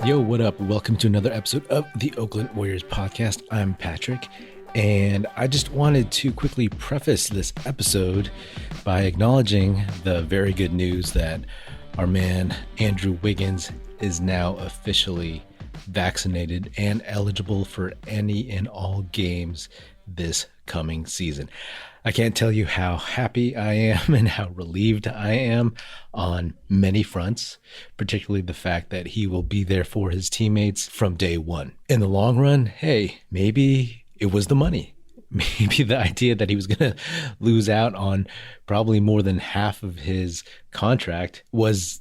Yo, what up? Welcome to another episode of the Oakland Warriors podcast. I'm Patrick, and I just wanted to quickly preface this episode by acknowledging the very good news that our man Andrew Wiggins is now officially vaccinated and eligible for any and all games this coming season. I can't tell you how happy I am and how relieved I am on many fronts, particularly the fact that he will be there for his teammates from day one. In the long run, hey, maybe it was the money. Maybe the idea that he was going to lose out on probably more than half of his contract was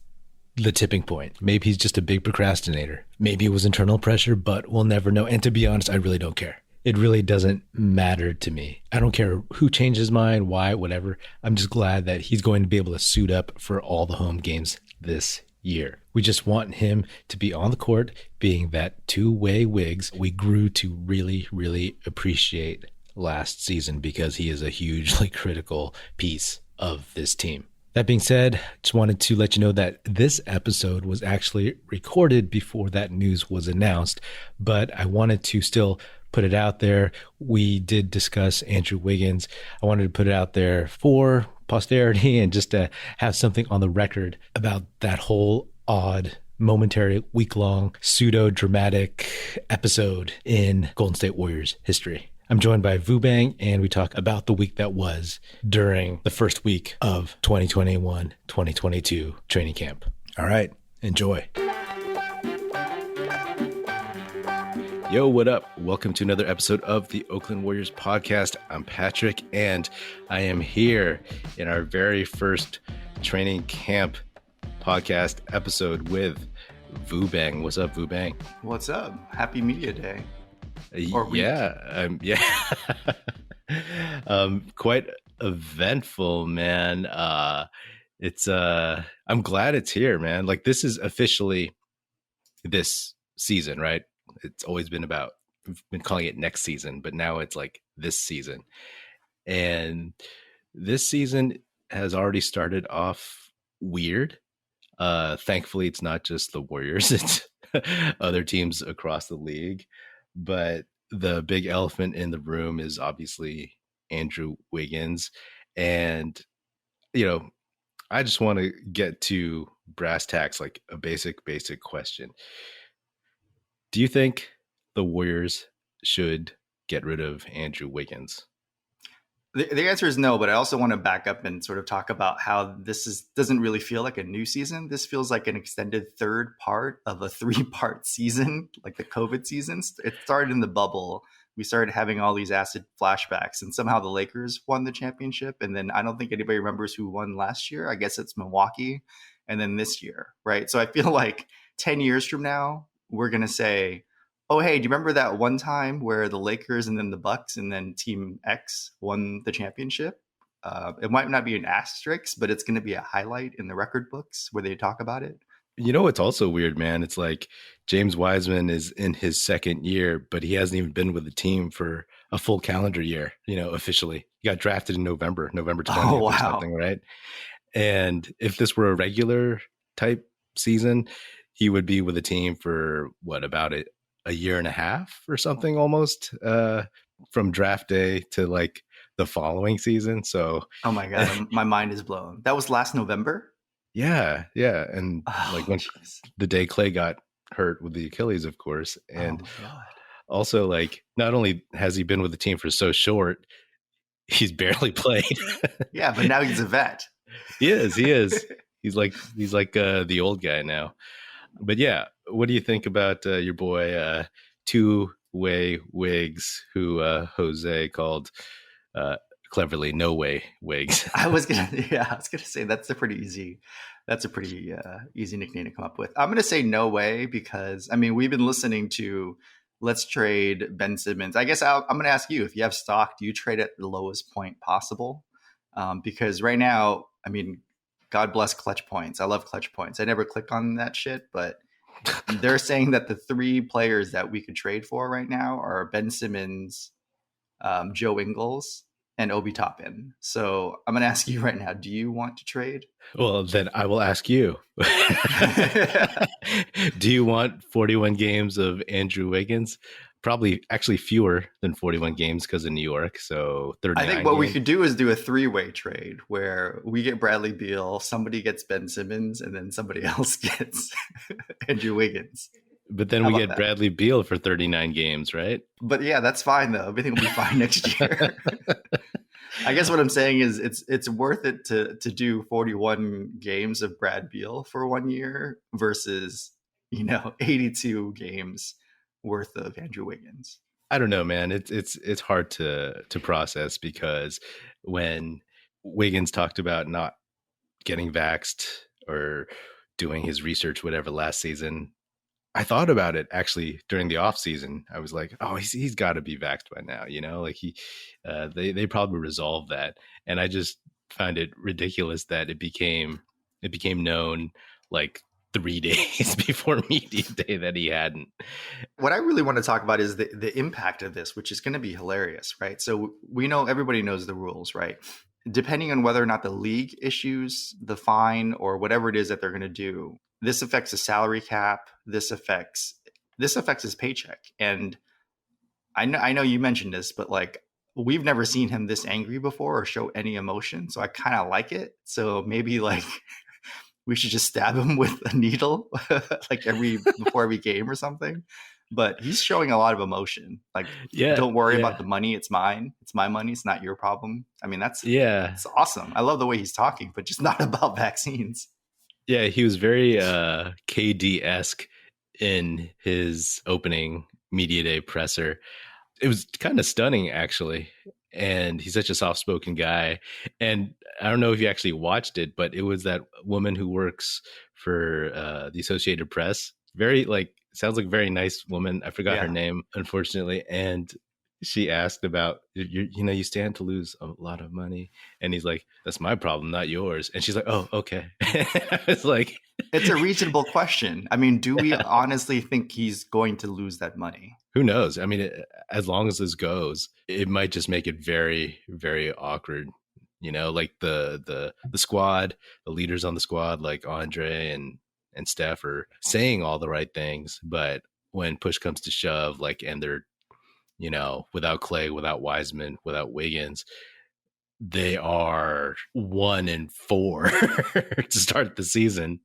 the tipping point. Maybe he's just a big procrastinator. Maybe it was internal pressure, but we'll never know. And to be honest, I really don't care. It really doesn't matter to me. I don't care who changed his mind, why, whatever. I'm just glad that he's going to be able to suit up for all the home games this year. We just want him to be on the court, being that two-way Wiggs we grew to really, really appreciate last season because he is a hugely critical piece of this team. That being said, just wanted to let you know that this episode was actually recorded before that news was announced, but I wanted to still put it out there. We did discuss Andrew Wiggins. I wanted to put it out there for posterity and just to have something on the record about that whole odd, momentary, week-long, pseudo-dramatic episode in Golden State Warriors history. I'm joined by Vubang, and we talk about the week that was during the first week of 2021-2022 training camp. All right, enjoy. Yo, what up? Welcome to another episode of the Oakland Warriors podcast. I'm Patrick, and I am here in our very first training camp podcast episode with Vubang. What's up, Vubang? What's up? Happy Media Day. Or week. Quite eventful, man. I'm glad it's here, man. Like, this is officially this season, right? It's always been about, we've been calling it next season, but now it's like this season. And this season has already started off weird. Thankfully, it's not just the Warriors, it's other teams across the league. But the big elephant in the room is obviously Andrew Wiggins. And, you know, I just want to get to brass tacks, like a basic question. Do you think the Warriors should get rid of Andrew Wiggins? The answer is no, but I also want to back up and sort of talk about how doesn't really feel like a new season. This feels like an extended third part of a 3-part season, like the COVID seasons. It started in the bubble. We started having all these acid flashbacks, and somehow the Lakers won the championship. And then I don't think anybody remembers who won last year. I guess it's Milwaukee. And then this year, right? So I feel like 10 years from now, we're going to say, oh, hey, do you remember that one time where the Lakers and then the Bucks and then Team X won the championship? It might not be an asterisk, but it's going to be a highlight in the record books where they talk about it. You know, it's also weird, man. It's like James Wiseman is in his second year, but he hasn't even been with the team for a full calendar year, you know, officially. He got drafted in November 20th or something, right? And if this were a regular type season, he would be with the team for about a year and a half or something almost, from draft day to like the following season. So, oh my God, my mind is blown. That was last November. Yeah. And when the day Klay got hurt with the Achilles, of course. And also, like, not only has he been with the team for so short, he's barely played. Yeah, but now he's a vet. He is. He's like the old guy now. But yeah, what do you think about your boy two-way Wiggs, who Jose called cleverly no way Wiggs? I was gonna say that's a pretty easy nickname to come up with. I'm gonna say no way because I mean we've been listening to let's trade Ben Simmons. I guess I'm gonna ask you, if you have stock, do you trade at the lowest point possible? Because right now, I mean, God bless clutch points. I love clutch points. I never click on that shit, but they're saying that the 3 players that we could trade for right now are Ben Simmons, Joe Ingles, and Obi Toppin. So I'm going to ask you right now, do you want to trade? Well, then I will ask you. Do you want 41 games of Andrew Wiggins? Probably actually fewer than 41 games because of New York. So 39 I think what we games. could do is do a 3-way trade where we get Bradley Beal, somebody gets Ben Simmons, and then somebody else gets Andrew Wiggins. But then How we about get that? Bradley Beal for 39 games, right? But yeah, that's fine though. Everything will be fine next year. I guess what I'm saying is it's worth it to do 41 games of Brad Beal for 1 year versus 82 games worth of Andrew Wiggins. I don't know, man. It's hard to process because when Wiggins talked about not getting vaxxed or doing his research, whatever, last season, I thought about it actually during the off season. I was like, oh, he's got to be vaxxed by now, like they probably resolved that, and I just find it ridiculous that it became known like 3 days before media day that he hadn't. What I really want to talk about is the impact of this, which is going to be hilarious, right? So we know everybody knows the rules, right? Depending on whether or not the league issues the fine or whatever it is that they're going to do, this affects the salary cap. This affects his paycheck. And I know you mentioned this, but like we've never seen him this angry before or show any emotion. So I kind of like it. So maybe like we should just stab him with a needle like before every game or something. But he's showing a lot of emotion. Like, don't worry about the money. It's mine. It's my money. It's not your problem. I mean, it's awesome. I love the way he's talking, but just not about vaccines. Yeah, he was very KD-esque in his opening media day presser. It was kind of stunning, actually. And he's such a soft-spoken guy. And I don't know if you actually watched it, but it was that woman who works for the Associated Press. Very sounds like a very nice woman. I forgot her name, unfortunately. And she asked about, you stand to lose a lot of money. And he's like, that's my problem, not yours. And she's like, oh, okay. I was like, it's a reasonable question. I mean, do we honestly think he's going to lose that money? Who knows? I mean, as long as this goes, it might just make it very, very awkward. Like the squad, the leaders on the squad, like Andre and Steph are saying all the right things. But when push comes to shove, and they're, without Klay, without Wiseman, without Wiggins, they are 1-4 to start the season.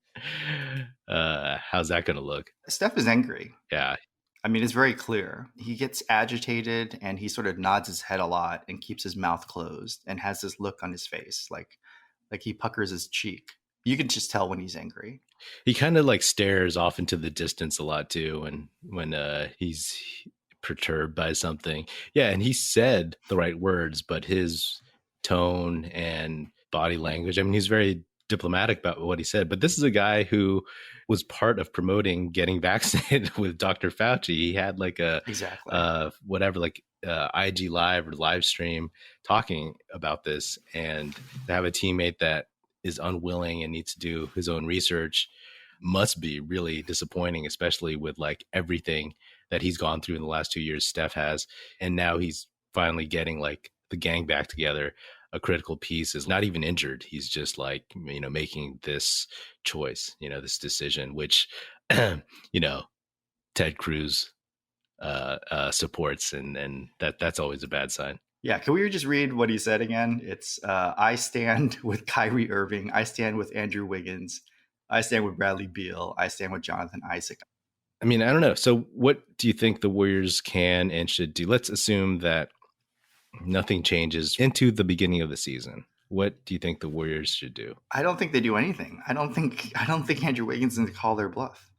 How's that going to look? Steph is angry. Yeah. I mean, it's very clear. He gets agitated and he sort of nods his head a lot and keeps his mouth closed and has this look on his face, like he puckers his cheek. You can just tell when he's angry. He kind of stares off into the distance a lot too, when he's perturbed by something. Yeah, and he said the right words, but his tone and body language, I mean, he's very diplomatic about what he said. But this is a guy who was part of promoting getting vaccinated with Dr. Fauci. He had IG Live or live stream talking about this, and to have a teammate that is unwilling and needs to do his own research must be really disappointing, especially with everything that he's gone through in the last 2 years, Steph has. And now he's finally getting the gang back together. A critical piece is not even injured. He's just making this choice, this decision, which, Ted Cruz supports. And that's always a bad sign. Yeah. Can we just read what he said again? It's I stand with Kyrie Irving. I stand with Andrew Wiggins. I stand with Bradley Beal. I stand with Jonathan Isaac. I mean, I don't know. So what do you think the Warriors can and should do? Let's assume that nothing changes into the beginning of the season. What do you think the Warriors should do? I don't think they do anything. I don't think Andrew Wiggins needs to call their bluff.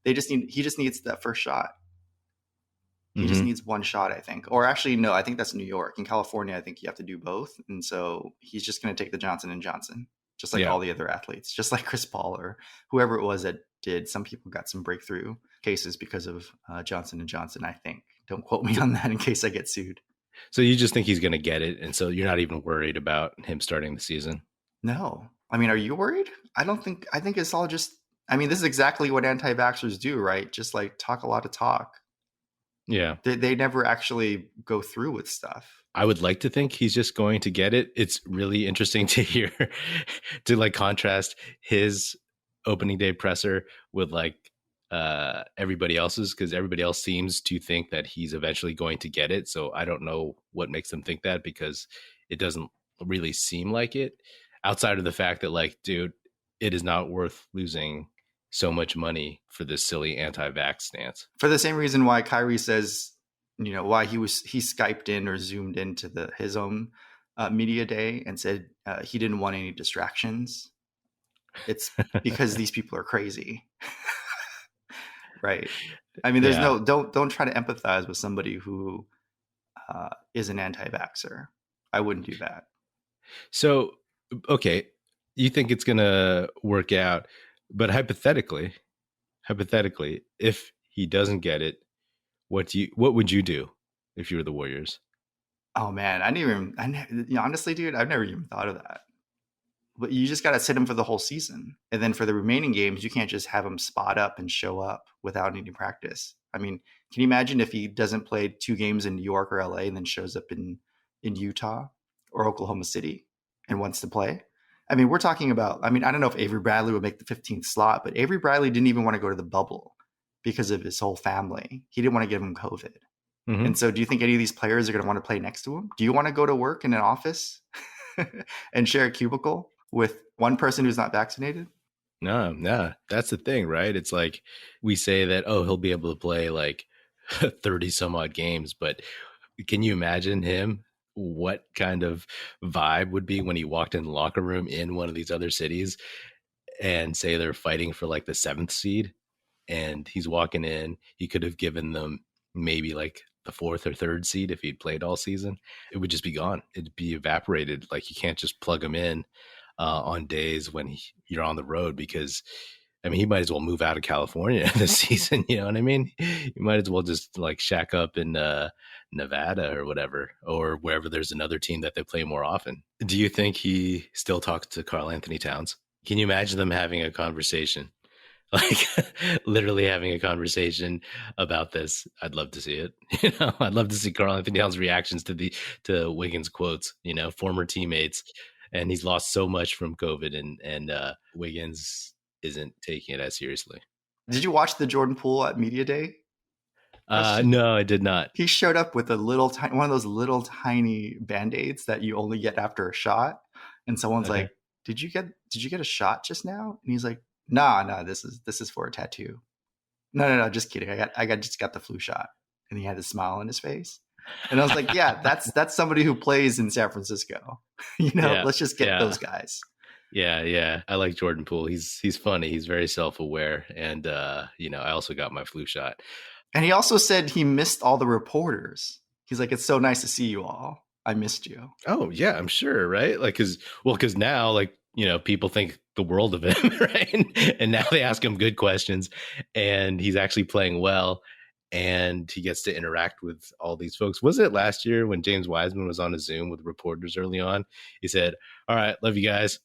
He just needs that first shot. He just needs one shot, I think. Or actually, no, I think that's New York. In California, I think you have to do both. And so he's just going to take the Johnson & Johnson, just like all the other athletes, just like Chris Paul or whoever it was that did. Some people got some breakthrough cases because of Johnson & Johnson, I think. Don't quote me on that in case I get sued. So you just think he's going to get it, and so you're not even worried about him starting the season? No. I mean, are you worried? I think it's all just, I mean, this is exactly what anti-vaxxers do, right? Just talk a lot of talk. Yeah. They never actually go through with stuff. I would like to think he's just going to get it. It's really interesting to hear to like contrast his opening day presser with like everybody else's, because everybody else seems to think that he's eventually going to get it. So I don't know what makes them think that, because it doesn't really seem like it, outside of the fact that like, dude, it is not worth losing so much money for this silly anti-vax stance. For the same reason why Kyrie says, why he Skyped in or Zoomed into his own media day and said he didn't want any distractions. It's because these people are crazy. Right. I mean, there's don't try to empathize with somebody who is an anti-vaxxer. I wouldn't do that. So, okay, you think it's going to work out, but hypothetically, if he doesn't get it, what would you do if you were the Warriors? Oh man, honestly, dude, I've never even thought of that. But you just got to sit him for the whole season. And then for the remaining games, you can't just have him spot up and show up without any practice. I mean, can you imagine if he doesn't play 2 games in New York or LA and then shows up in Utah or Oklahoma City and wants to play? I mean, we're talking about, I don't know if Avery Bradley would make the 15th slot, but Avery Bradley didn't even want to go to the bubble because of his whole family. He didn't want to give him COVID. Mm-hmm. And so do you think any of these players are going to want to play next to him? Do you want to go to work in an office and share a cubicle with one person who's not vaccinated? No, that's the thing, right? It's like we say that, oh, he'll be able to play like 30 some odd games, but can you imagine him? What kind of vibe would be when he walked in the locker room in one of these other cities and say they're fighting for like the 7th seed and he's walking in? He could have given them maybe like the 4th or 3rd seed if he'd played all season. It would just be gone. It'd be evaporated. Like you can't just plug him in on days when you're on the road, because he might as well move out of California this season. You know what I mean? You might as well just like shack up in Nevada or whatever, or wherever there's another team that they play more often. Do you think he still talks to Karl Anthony Towns? Can you imagine them having a conversation? Like literally having a conversation about this? I'd love to see it. I'd love to see Karl Anthony Towns' reactions to Wiggins' quotes, former teammates. And he's lost so much from COVID, and Wiggins isn't taking it as seriously. Did you watch the Jordan Poole at Media Day? No, I did not. He showed up with one of those little tiny Band-Aids that you only get after a shot. And someone's like, did you get a shot just now? And he's like, nah, this is for a tattoo. No, just kidding. I just got the flu shot. And he had a smile on his face. And I was like, yeah, that's somebody who plays in San Francisco. Let's just get those guys. Yeah. I like Jordan Poole. He's funny. He's very self-aware. And, I also got my flu shot. And he also said he missed all the reporters. He's like, it's so nice to see you all. I missed you. Oh, yeah, I'm sure. Right. Like, because now, like, people think the world of him. Right. And now they ask him good questions and he's actually playing well. And he gets to interact with all these folks. Was it last year when James Wiseman was on a Zoom with reporters early on? He said, all right, love you guys.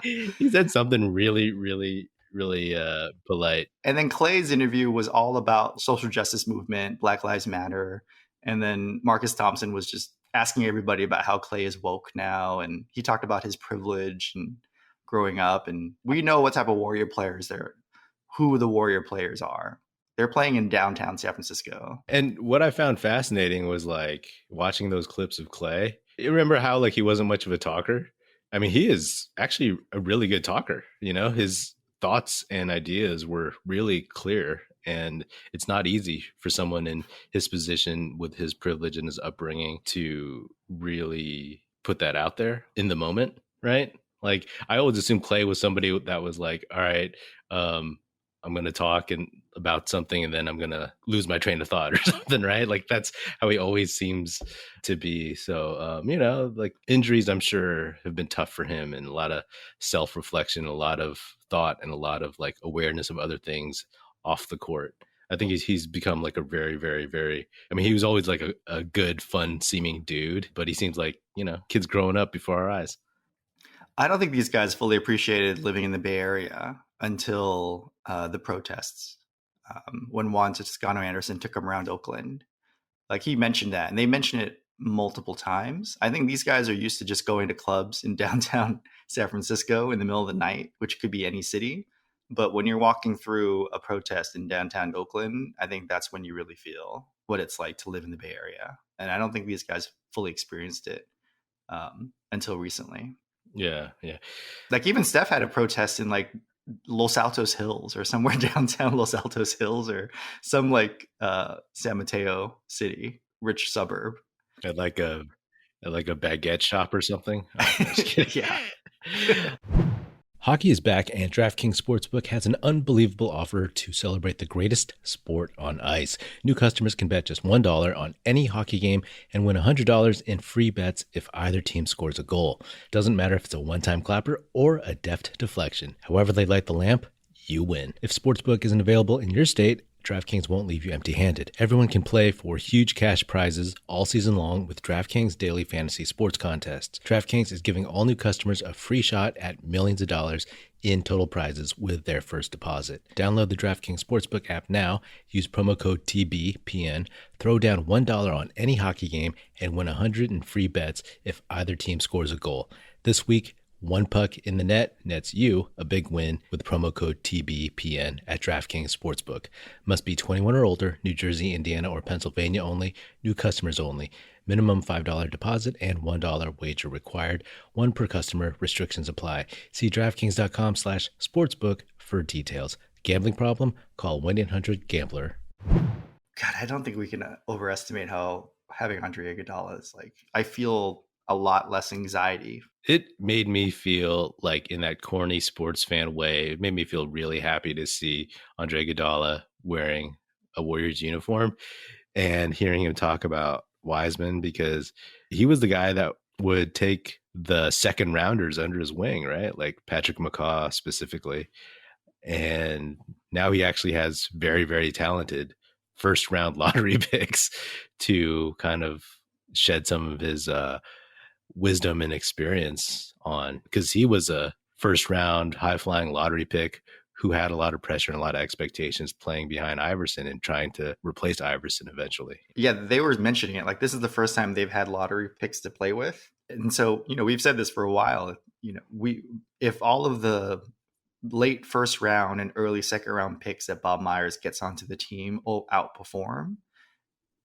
He said something really, really, really polite. And then Klay's interview was all about social justice movement, Black Lives Matter. And then Marcus Thompson was just asking everybody about how Klay is woke now. And he talked about his privilege and growing up. And we know what type of Warrior players who the Warrior players are. They're playing in downtown San Francisco. And what I found fascinating was like watching those clips of Klay. You remember how like he wasn't much of a talker? I mean, he is actually a really good talker. His thoughts and ideas were really clear. And it's not easy for someone in his position with his privilege and his upbringing to really put that out there in the moment, right? Like I always assumed Klay was somebody that was like, all right, I'm going to talk about something and then I'm going to lose my train of thought or something, right? Like that's how he always seems to be. So, like injuries, I'm sure have been tough for him, and a lot of self-reflection, a lot of thought, and a lot of like awareness of other things off the court. I think he's become like a very, very, very, he was always like a good, fun seeming dude, but he seems like, kids growing up before our eyes. I don't think these guys fully appreciated living in the Bay Area until the protests. When Juan Toscano Anderson took them around Oakland Like he mentioned that, and they mentioned it multiple times. I think these guys are used to just going to clubs in downtown San Francisco in the middle of the night, which could be any city. But when you're walking through a protest in downtown Oakland, I think that's when you really feel what it's like to live in the Bay Area. And I don't think these guys fully experienced it until recently. Yeah, yeah. Like even Steph had a protest in like Los Altos Hills or somewhere downtown Los Altos Hills or some like San Mateo city, rich suburb. At like a baguette shop or something. Oh, no, just kidding. Yeah. Hockey is back, and DraftKings Sportsbook has an unbelievable offer to celebrate the greatest sport on ice. New customers can bet just $1 on any hockey game and win $100 in free bets if either team scores a goal. Doesn't matter if it's a one-time clapper or a deft deflection. However they light the lamp, you win. If Sportsbook isn't available in your state, DraftKings won't leave you empty-handed. Everyone can play for huge cash prizes all season long with DraftKings Daily Fantasy Sports Contests. DraftKings is giving all new customers a free shot at millions of dollars in total prizes with their first deposit. Download the DraftKings Sportsbook app now, use promo code TBPN, throw down $1 on any hockey game, and win $100 in free bets if either team scores a goal. This week, one puck in the net nets you a big win with promo code TBPN at DraftKings Sportsbook. Must be 21 or older, New Jersey, Indiana, or Pennsylvania only, new customers only. Minimum $5 deposit and $1 wager required. One per customer. Restrictions apply. See DraftKings.com/sportsbook for details. Gambling problem? Call 1-800-GAMBLER. God, I don't think we can overestimate how having Andre Iguodala is like. I feel a lot less anxiety. It made me feel like, in that corny sports fan way, it made me feel really happy to see Andre Iguodala wearing a Warriors uniform and hearing him talk about Wiseman, because he was the guy that would take the second rounders under his wing, right? Like Patrick McCaw specifically. And now he actually has very, very talented first round lottery picks to kind of shed some of his wisdom and experience on, because he was a first round high flying lottery pick who had a lot of pressure and a lot of expectations playing behind Iverson and trying to replace Iverson eventually. Yeah, they were mentioning it. Like, this is the first time they've had lottery picks to play with. And so, we've said this for a while, if all of the late first round and early second round picks that Bob Myers gets onto the team will outperform,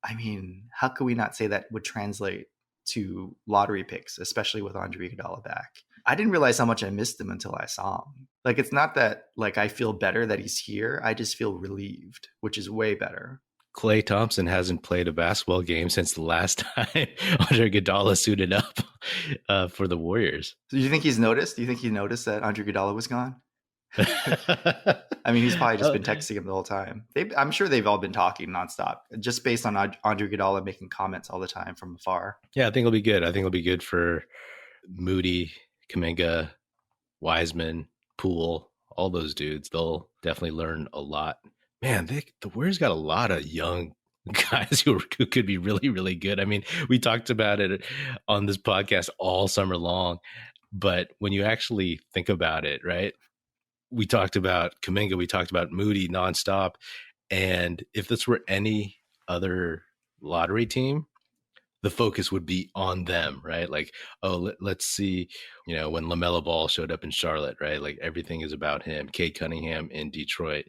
I mean, how could we not say that would translate to lottery picks, especially with Andre Iguodala back? I didn't realize how much I missed him until I saw him. Like, it's not that like I feel better that he's here. I just feel relieved, which is way better. Klay Thompson hasn't played a basketball game since the last time Andre Iguodala suited up for the Warriors. So do you think he's noticed? Do you think he noticed that Andre Iguodala was gone? I mean, he's probably just been texting him the whole time. I'm sure they've all been talking nonstop, just based on Andre Iguodala making comments all the time from afar. Yeah, I think it'll be good. I think it'll be good for Moody, Kuminga, Wiseman, Poole, all those dudes. They'll definitely learn a lot. Man, the Warriors got a lot of young guys who could be really, really good. I mean, we talked about it on this podcast all summer long, but when you actually think about it, right? We talked about Kuminga, we talked about Moody nonstop. And if this were any other lottery team, the focus would be on them, right? Like, oh, let's see, when LaMelo Ball showed up in Charlotte, right? Like, everything is about him. Cade Cunningham in Detroit.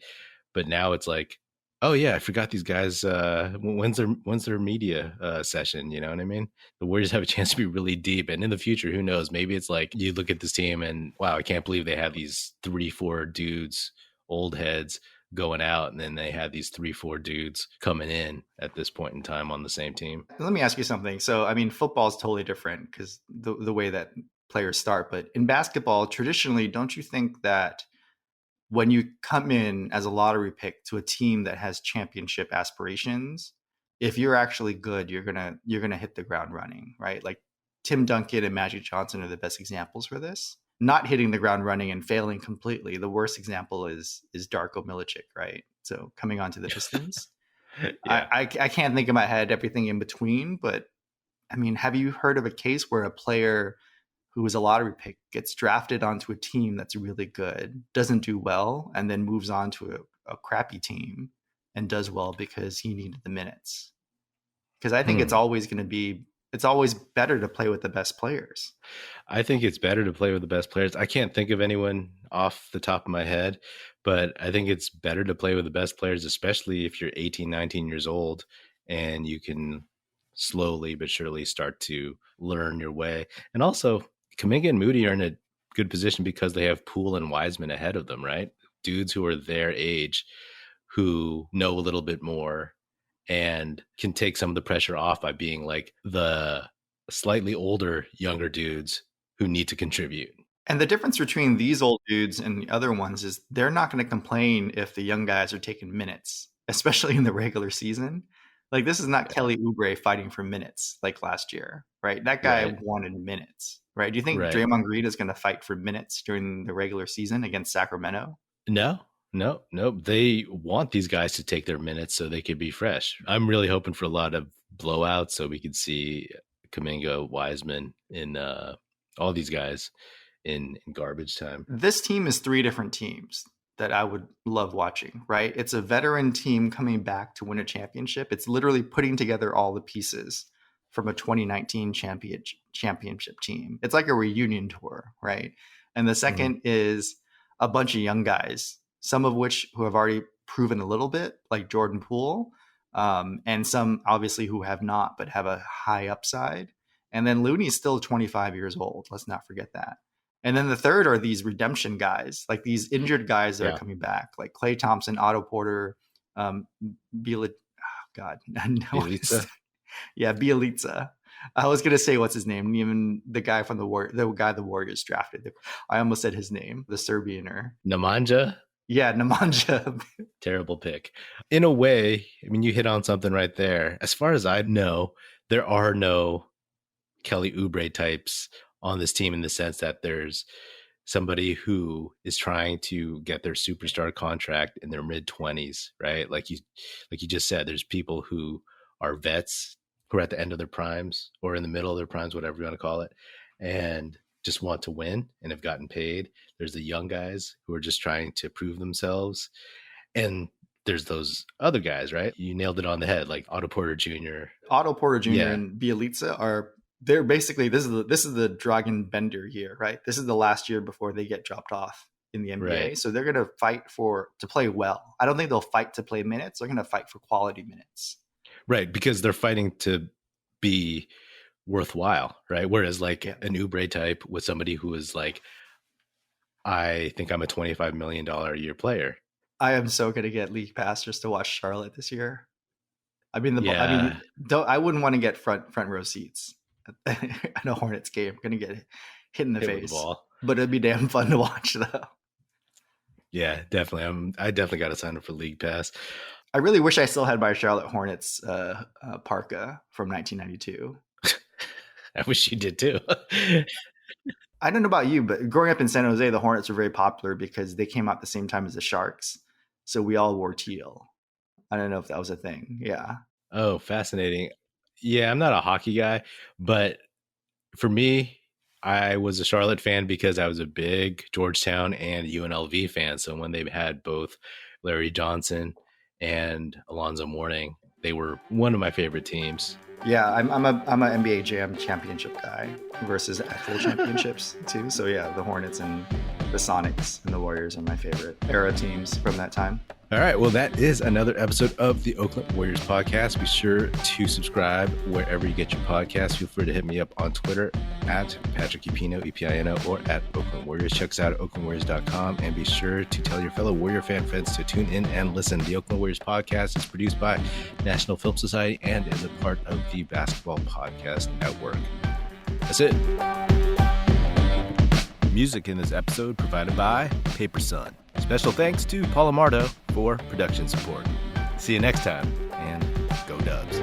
But now it's like, oh yeah, I forgot these guys. When's their media session? You know what I mean? The Warriors have a chance to be really deep, and in the future, who knows? Maybe it's like you look at this team and wow, I can't believe they have these 3-4 dudes, old heads, going out, and then they had these 3-4 dudes coming in at this point in time on the same team. Let me ask you something. So, I mean, football is totally different because the way that players start. But in basketball, traditionally, don't you think that when you come in as a lottery pick to a team that has championship aspirations, if you're actually good, you're gonna hit the ground running, right? Like Tim Duncan and Magic Johnson are the best examples for this. Not hitting the ground running and failing completely. The worst example is Darko Milicic, right? So coming onto the Pistons. Yeah. I can't think in my head everything in between, but I mean, have you heard of a case where a player who is a lottery pick gets drafted onto a team that's really good, doesn't do well, and then moves on to a crappy team and does well because he needed the minutes? Because I think it's always better to play with the best players. I think it's better to play with the best players. I can't think of anyone off the top of my head, but I think it's better to play with the best players, especially if you're 18, 19 years old and you can slowly but surely start to learn your way. And also, Kuminga and Moody are in a good position because they have Poole and Wiseman ahead of them, right? Dudes who are their age who know a little bit more and can take some of the pressure off by being like the slightly older, younger dudes who need to contribute. And the difference between these old dudes and the other ones is they're not going to complain if the young guys are taking minutes, especially in the regular season. Like, this is not Kelly Oubre fighting for minutes like last year, right? That guy wanted minutes, right? Do you think Draymond Green is going to fight for minutes during the regular season against Sacramento? No. They want these guys to take their minutes so they could be fresh. I'm really hoping for a lot of blowouts so we could see Kuminga, Wiseman, and all these guys in garbage time. This team is 3 different teams that I would love watching, right? It's a veteran team coming back to win a championship. It's literally putting together all the pieces from a 2019 championship team. It's like a reunion tour, right? And the second is a bunch of young guys, some of which who have already proven a little bit, like Jordan Poole, and some obviously who have not, but have a high upside. And then Looney's still 25 years old. Let's not forget that. And then the third are these redemption guys, like these injured guys that are coming back, like Klay Thompson, Otto Porter, Bielitsa. Yeah, Bielitsa. I was gonna say what's his name, even the guy from the Warriors drafted. I almost said his name, the Serbianer. Nemanja. Yeah, Nemanja. Terrible pick. In a way, I mean, you hit on something right there. As far as I know, there are no Kelly Oubre types on this team in the sense that there's somebody who is trying to get their superstar contract in their mid-20s, right? Like you just said, there's people who are vets who are at the end of their primes or in the middle of their primes, whatever you want to call it, and just want to win and have gotten paid. There's the young guys who are just trying to prove themselves. And there's those other guys, right? You nailed it on the head, like Otto Porter Jr. And Bielitsa they're basically, this is the Dragon Bender year, right? This is the last year before they get dropped off in the NBA. Right. So they're going to fight to play well. I don't think they'll fight to play minutes. They're going to fight for quality minutes. Right. Because they're fighting to be worthwhile, right? Whereas like an Oubre type with somebody who is like, I think I'm a $25 million a year player. I am so going to get league pass just to watch Charlotte this year. I wouldn't want to get front row seats at a Hornets game. I'm going to get hit in the face, but it'd be damn fun to watch though. Yeah, definitely. I definitely got to sign up for league pass. I really wish I still had my Charlotte Hornets parka from 1992. I wish you did too. I don't know about you, but growing up in San Jose, the Hornets were very popular because they came out the same time as the Sharks. So we all wore teal. I don't know if that was a thing. Yeah. Oh, fascinating. Yeah, I'm not a hockey guy, but for me, I was a Charlotte fan because I was a big Georgetown and UNLV fan. So when they had both Larry Johnson and Alonzo Mourning, they were one of my favorite teams. Yeah, I'm a NBA Jam championship guy versus actual championships too. So yeah, the Hornets and the Sonics and the Warriors are my favorite era teams from that time. All right, well, that is another episode of the Oakland Warriors podcast. Be sure to subscribe wherever you get your podcasts. Feel free to hit me up on Twitter at Patrick Epino, E-P-I-N-O, or at Oakland Warriors. Check us out at oaklandwarriors.com, and be sure to tell your fellow Warrior fan friends to tune in and listen. The Oakland Warriors podcast is produced by National Film Society and is a part of the Basketball Podcast Network. That's it. Music in this episode provided by Paper Sun. Special thanks to Paul Amardo for production support. See you next time, and go Dubs.